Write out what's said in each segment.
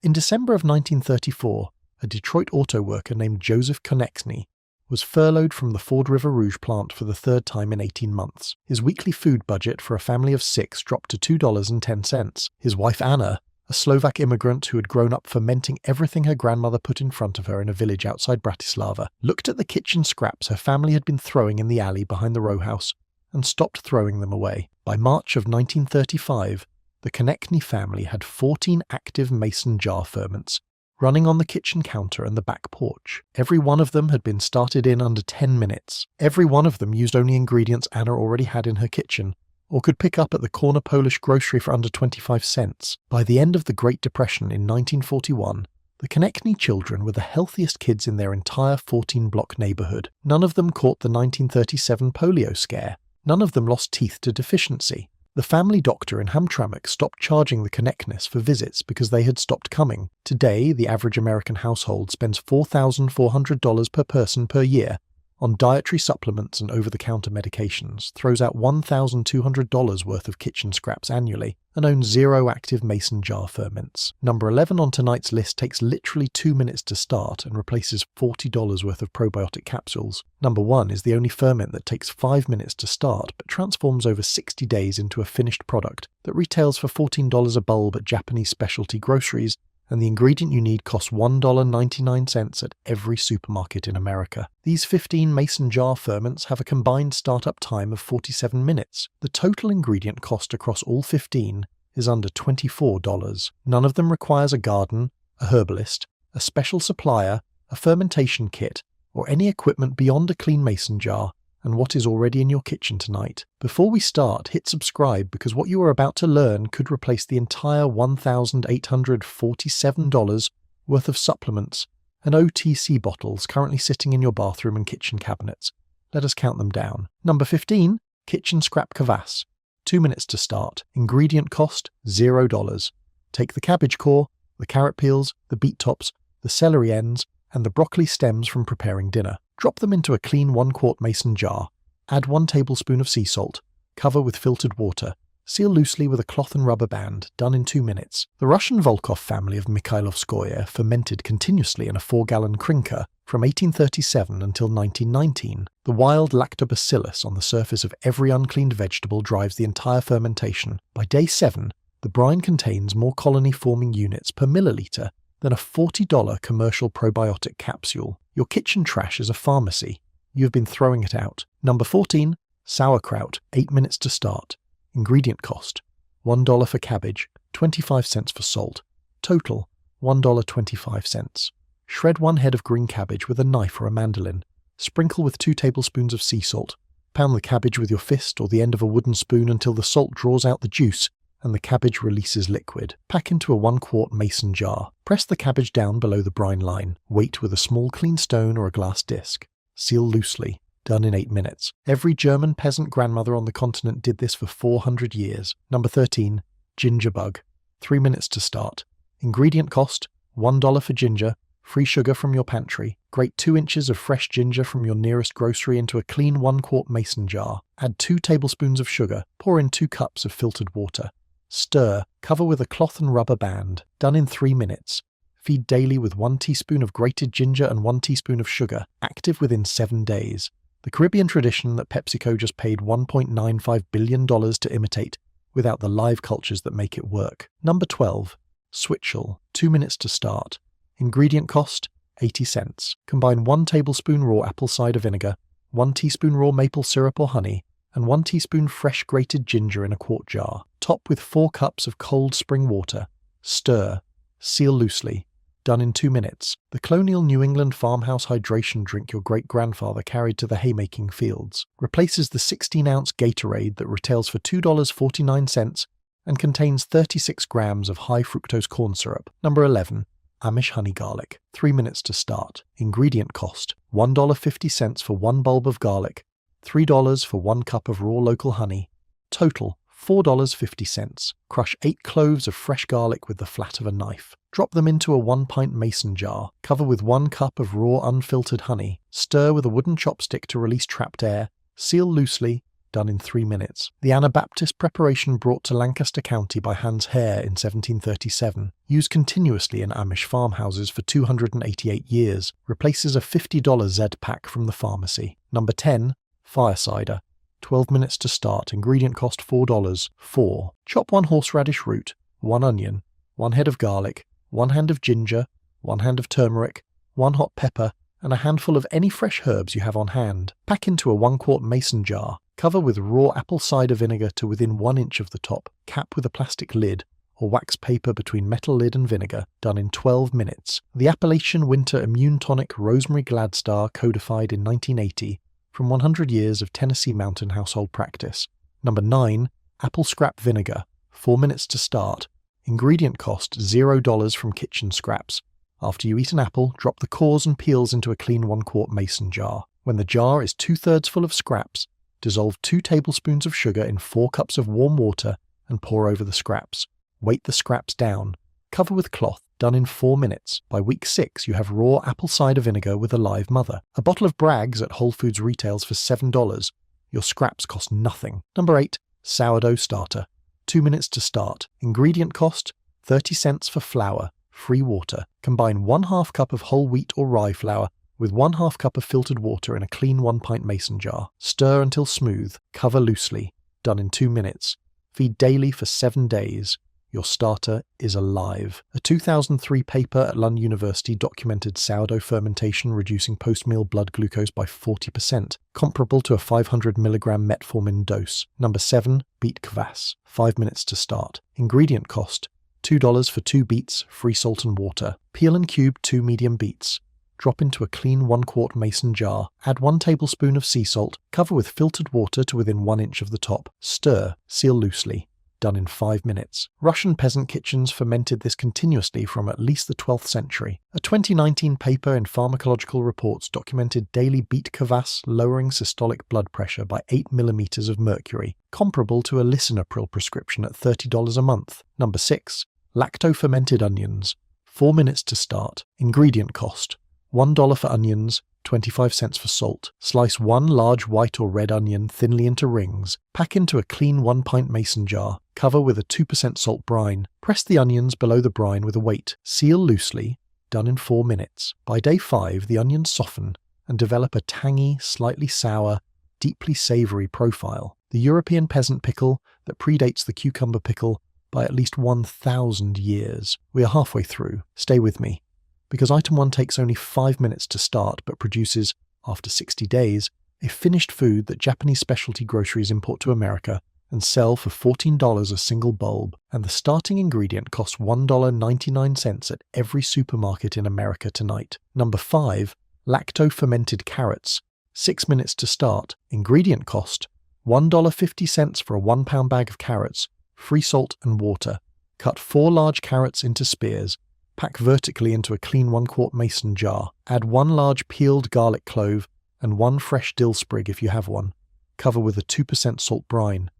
In December of 1934, a Detroit auto worker named Joseph Konecny was furloughed from the Ford River Rouge plant for the third time in 18 months. His weekly food budget for a family of 6 dropped to $2.10. His wife Anna, a Slovak immigrant who had grown up fermenting everything her grandmother put in front of her in a village outside Bratislava, looked at the kitchen scraps her family had been throwing in the alley behind the row house and stopped throwing them away. By March of 1935, the Konecny family had 14 active mason jar ferments running on the kitchen counter and the back porch. Every one of them had been started in under 10 minutes. Every one of them used only ingredients Anna already had in her kitchen, or could pick up at the corner Polish grocery for under 25 cents. By the end of the Great Depression in 1941, the Konecny children were the healthiest kids in their entire 14-block neighborhood. None of them caught the 1937 polio scare. None of them lost teeth to deficiency. The family doctor in Hamtramck stopped charging the Konecnys for visits because they had stopped coming. Today, the average American household spends $4,400 per person per year on dietary supplements and over-the-counter medications, throws out $1,200 worth of kitchen scraps annually, and owns 0 active mason jar ferments. Number 11 on tonight's list takes literally 2 minutes to start and replaces $40 worth of probiotic capsules. Number 1 is the only ferment that takes 5 minutes to start but transforms over 60 days into a finished product that retails for $14 a bulb at Japanese specialty groceries, and the ingredient you need costs $1.99 at every supermarket in America. These 15 mason jar ferments have a combined startup time of 47 minutes. The total ingredient cost across all 15 is under $24. None of them requires a garden, a herbalist, a special supplier, a fermentation kit, or any equipment beyond a clean mason jar and what is already in your kitchen tonight. Before we start, hit subscribe because what you are about to learn could replace the entire $1,847 worth of supplements and OTC bottles currently sitting in your bathroom and kitchen cabinets. Let us count them down. Number 15, kitchen scrap kvass. 2 minutes to start. Ingredient cost $0. Take the cabbage core, the carrot peels, the beet tops, the celery ends, and the broccoli stems from preparing dinner. Drop them into a clean 1-quart mason jar. Add 1 tablespoon of sea salt. Cover with filtered water. Seal loosely with a cloth and rubber band. Done in 2 minutes. The Russian Volkov family of Mikhailovskoye fermented continuously in a 4-gallon krinka from 1837 until 1919. The wild lactobacillus on the surface of every uncleaned vegetable drives the entire fermentation. By day 7, the brine contains more colony-forming units per milliliter than a $40 commercial probiotic capsule. Your kitchen trash is a pharmacy. You have been throwing it out. Number 14, sauerkraut. 8 minutes to start. Ingredient cost $1 for cabbage, 25 cents for salt. Total $1.25. Shred 1 head of green cabbage with a knife or a mandolin. Sprinkle with 2 tablespoons of sea salt. Pound the cabbage with your fist or the end of a wooden spoon until the salt draws out the juice and the cabbage releases liquid. Pack into a 1-quart mason jar. Press the cabbage down below the brine line. Weight with a small clean stone or a glass disc. Seal loosely. Done in 8 minutes. Every German peasant grandmother on the continent did this for 400 years. Number 13, ginger bug. 3 minutes to start. Ingredient cost $1 for ginger, free sugar from your pantry. Grate 2 inches of fresh ginger from your nearest grocery into a clean 1-quart mason jar. Add 2 tablespoons of sugar. Pour in 2 cups of filtered water. Stir, cover with a cloth and rubber band. Done in 3 minutes. Feed daily with 1 teaspoon of grated ginger and 1 teaspoon of sugar, active within 7 days. The Caribbean tradition that PepsiCo just paid $1.95 billion to imitate, without the live cultures that make it work. Number 12, switchel. 2 minutes to start. Ingredient cost 80 cents. Combine 1 tablespoon raw apple cider vinegar, 1 teaspoon raw maple syrup or honey, and 1 teaspoon fresh grated ginger in a quart jar. Top with 4 cups of cold spring water. Stir. Seal loosely. Done in 2 minutes. The colonial New England farmhouse hydration drink your great-grandfather carried to the haymaking fields. Replaces the 16-ounce Gatorade that retails for $2.49 and contains 36 grams of high-fructose corn syrup. Number 11. Amish honey garlic. 3 minutes to start. Ingredient cost $1.50 for 1 bulb of garlic, $3 for 1 cup of raw local honey. Total $4.50. Crush 8 cloves of fresh garlic with the flat of a knife. Drop them into a 1-pint mason jar. Cover with 1 cup of raw unfiltered honey. Stir with a wooden chopstick to release trapped air. Seal loosely. done in 3 minutes. The Anabaptist preparation brought to Lancaster County by Hans Hare in 1737, used continuously in Amish farmhouses for 288 years, replaces a $50 Z pack from the pharmacy. Number 10. Fire cider. 12 minutes to start, ingredient cost $4. 4. Chop 1 horseradish root, 1 onion, 1 head of garlic, 1 hand of ginger, 1 hand of turmeric, 1 hot pepper, and a handful of any fresh herbs you have on hand. Pack into a 1-quart mason jar, cover with raw apple cider vinegar to within 1 inch of the top, cap with a plastic lid, or wax paper between metal lid and vinegar, done in 12 minutes. The Appalachian Winter Immune Tonic Rosemary Gladstar codified in 1980 from 100 years of Tennessee mountain household practice. Number 9. Apple scrap vinegar. 4 minutes to start. Ingredient cost $0 from kitchen scraps. After you eat an apple, drop the cores and peels into a clean 1-quart mason jar. When the jar is 2/3 full of scraps, dissolve 2 tablespoons of sugar in 4 cups of warm water and pour over the scraps. Weight the scraps down. Cover with cloth, done in 4 minutes. By week 6, you have raw apple cider vinegar with a live mother. A bottle of Bragg's at Whole Foods retails for $7. Your scraps cost nothing. Number 8. Sourdough starter. 2 minutes to start. Ingredient cost 30 cents for flour. Free water. Combine 1/2 cup of whole wheat or rye flour with 1/2 cup of filtered water in a clean 1-pint mason jar. Stir until smooth. Cover loosely. Done in 2 minutes. Feed daily for 7 days. Your starter is alive. A 2003 paper at Lund University documented sourdough fermentation reducing post-meal blood glucose by 40%, comparable to a 500 mg metformin dose. Number 7. Beet kvass. 5 minutes to start. Ingredient cost $2 for 2 beets, free salt and water. Peel and cube 2 medium beets. Drop into a clean 1-quart mason jar. Add 1 tablespoon of sea salt. Cover with filtered water to within 1 inch of the top. Stir. Seal loosely. Done in 5 minutes. Russian peasant kitchens fermented this continuously from at least the 12th century. A 2019 paper in Pharmacological Reports documented daily beet kvass lowering systolic blood pressure by 8 millimeters of mercury, comparable to a lisinopril prescription at $30 a month. Number 6. Lacto-fermented onions. 4 minutes to start. Ingredient cost $1 for onions, 25 cents for salt. Slice 1 large white or red onion thinly into rings. Pack into a clean 1-pint mason jar. Cover with a 2% salt brine. Press the onions below the brine with a weight. Seal loosely. Done in 4 minutes. By day 5, the onions soften and develop a tangy, slightly sour, deeply savory profile. The European peasant pickle that predates the cucumber pickle by at least 1,000 years. We are halfway through. Stay with me, because item 1 takes only 5 minutes to start but produces, after 60 days, a finished food that Japanese specialty groceries import to America and sell for $14 a single bulb, and the starting ingredient costs $1.99 at every supermarket in America tonight. Number 5. Lacto-fermented carrots. 6 minutes to start. Ingredient cost $1.50 for a 1-pound bag of carrots, free salt and water. Cut 4 large carrots into spears. Pack vertically into a clean 1-quart mason jar. Add 1 large peeled garlic clove and 1 fresh dill sprig if you have one. Cover with a 2% salt brine.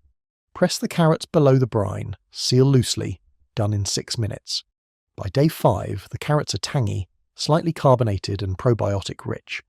Press the carrots below the brine. Seal loosely. Done in 6 minutes. By day 5, the carrots are tangy, slightly carbonated and probiotic rich.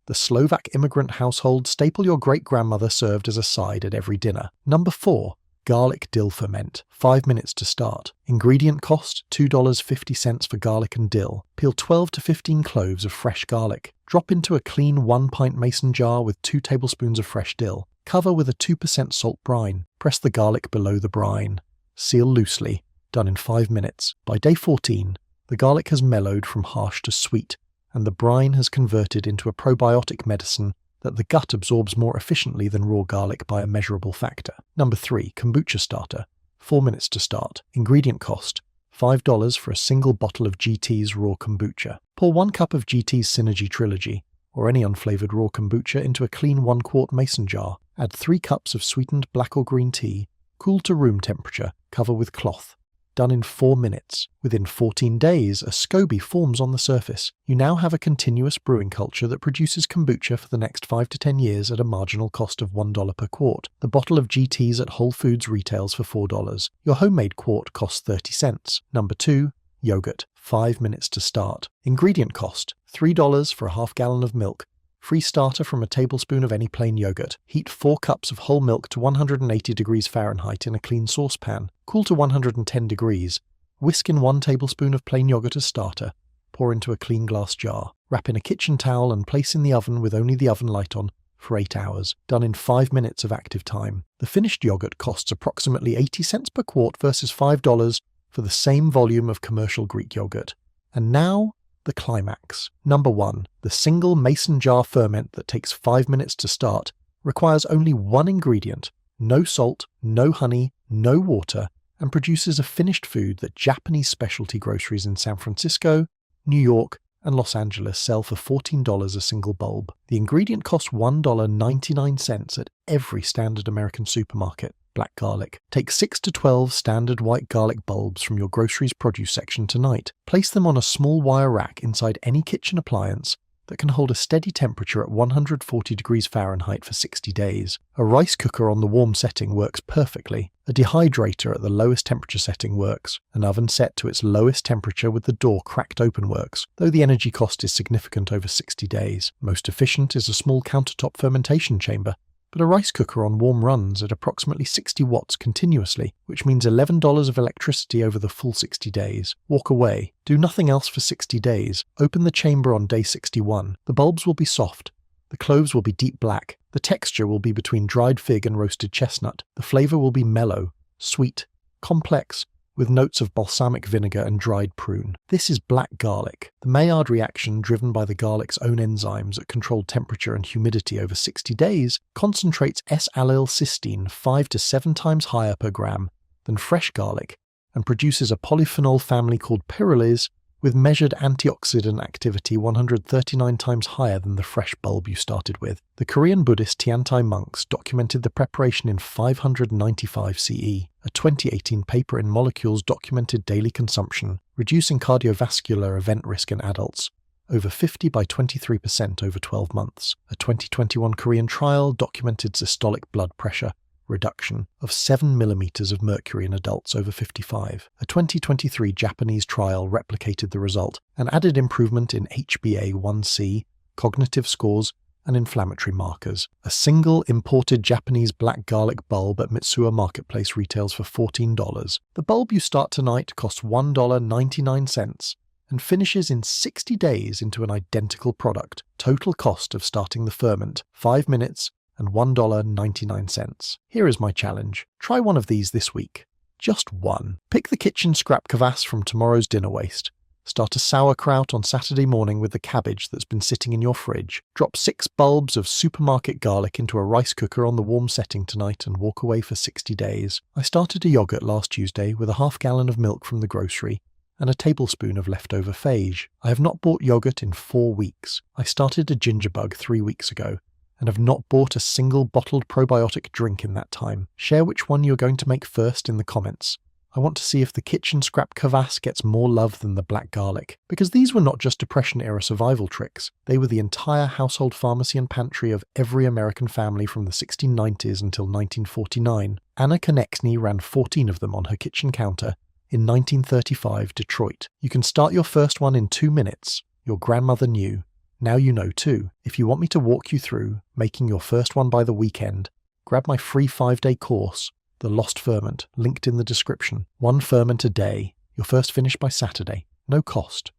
The Slovak immigrant household staple your great-grandmother served as a side at every dinner. Number 4. Garlic dill ferment. 5 minutes to start. Ingredient cost $2.50 for garlic and dill. Peel 12 to 15 cloves of fresh garlic. Drop into a clean 1-pint mason jar with 2 tablespoons of fresh dill. Cover with a 2% salt brine. Press the garlic below the brine. Seal loosely. Done in 5 minutes. By day 14, the garlic has mellowed from harsh to sweet, and the brine has converted into a probiotic medicine that the gut absorbs more efficiently than raw garlic by a measurable factor. Number 3. Kombucha starter. 4 minutes to start. Ingredient cost $5 for a single bottle of GT's raw kombucha. Pour 1 cup of GT's Synergy Trilogy, or any unflavored raw kombucha, into a clean 1-quart mason jar. Add 3 cups of sweetened black or green tea. Cool to room temperature. Cover with cloth. Done in 4 minutes. Within 14 days, a SCOBY forms on the surface. You now have a continuous brewing culture that produces kombucha for the next 5 to 10 years at a marginal cost of $1 per quart. The bottle of GT's at Whole Foods retails for $4. Your homemade quart costs 30 cents. Number 2. Yogurt. 5 minutes to start. Ingredient cost $3 for a half gallon of milk. Free starter from a tablespoon of any plain yogurt. Heat 4 cups of whole milk to 180 degrees Fahrenheit in a clean saucepan. Cool to 110 degrees. Whisk in 1 tablespoon of plain yogurt as starter. Pour into a clean glass jar. Wrap in a kitchen towel and place in the oven with only the oven light on for 8 hours. Done in 5 minutes of active time. The finished yogurt costs approximately 80 cents per quart versus $5 for the same volume of commercial Greek yogurt. And now, the climax. Number 1. The single mason jar ferment that takes 5 minutes to start requires only 1 ingredient, no salt, no honey, no water, and produces a finished food that Japanese specialty groceries in San Francisco, New York, and Los Angeles sell for $14 a single bulb. The ingredient costs $1.99 at every standard American supermarket. Black garlic. Take 6 to 12 standard white garlic bulbs from your groceries produce section tonight. Place them on a small wire rack inside any kitchen appliance that can hold a steady temperature at 140 degrees Fahrenheit for 60 days. A rice cooker on the warm setting works perfectly. A dehydrator at the lowest temperature setting works. An oven set to its lowest temperature with the door cracked open works, though the energy cost is significant over 60 days. Most efficient is a small countertop fermentation chamber, but a rice cooker on warm runs at approximately 60 watts continuously, which means $11 of electricity over the full 60 days. Walk away. Do nothing else for 60 days. Open the chamber on day 61. The bulbs will be soft. The cloves will be deep black. The texture will be between dried fig and roasted chestnut. The flavor will be mellow, sweet, complex, with notes of balsamic vinegar and dried prune. This is black garlic. The Maillard reaction, driven by the garlic's own enzymes at controlled temperature and humidity over 60 days, concentrates S-allylcysteine 5 to 7 times higher per gram than fresh garlic and produces a polyphenol family called pyrroles with measured antioxidant activity 139 times higher than the fresh bulb you started with. The Korean Buddhist Tiantai monks documented the preparation in 595 CE. A 2018 paper in Molecules documented daily consumption, reducing cardiovascular event risk in adults over 50 by 23% over 12 months. A 2021 Korean trial documented systolic blood pressure reduction of 7 millimeters of mercury in adults over 55. A 2023 Japanese trial replicated the result and added improvement in HbA1c, cognitive scores, and inflammatory markers. A single imported Japanese black garlic bulb at Mitsuya Marketplace retails for $14. The bulb you start tonight costs $1.99 and finishes in 60 days into an identical product. Total cost of starting the ferment, 5 minutes and $1.99. Here is my challenge. Try one of these this week. Just one. Pick the kitchen scrap kvass from tomorrow's dinner waste. Start a sauerkraut on Saturday morning with the cabbage that's been sitting in your fridge. Drop 6 bulbs of supermarket garlic into a rice cooker on the warm setting tonight and walk away for 60 days. I started a yogurt last Tuesday with a half gallon of milk from the grocery and a tablespoon of leftover phage. I have not bought yogurt in 4 weeks. I started a ginger bug 3 weeks ago and have not bought a single bottled probiotic drink in that time. Share which one you're going to make first in the comments. I want to see if the kitchen scrap kvass gets more love than the black garlic, because these were not just Depression-era survival tricks. They were the entire household pharmacy and pantry of every American family from the 1690s until 1949. Anna Konecny ran 14 of them on her kitchen counter in 1935 Detroit. You can start your first one in 2 minutes. Your grandmother knew. Now you know too. If you want me to walk you through making your first one by the weekend, grab my free 5-day course, The Lost Ferment, linked in the description. 1 ferment a day. Your first finish by Saturday. No cost.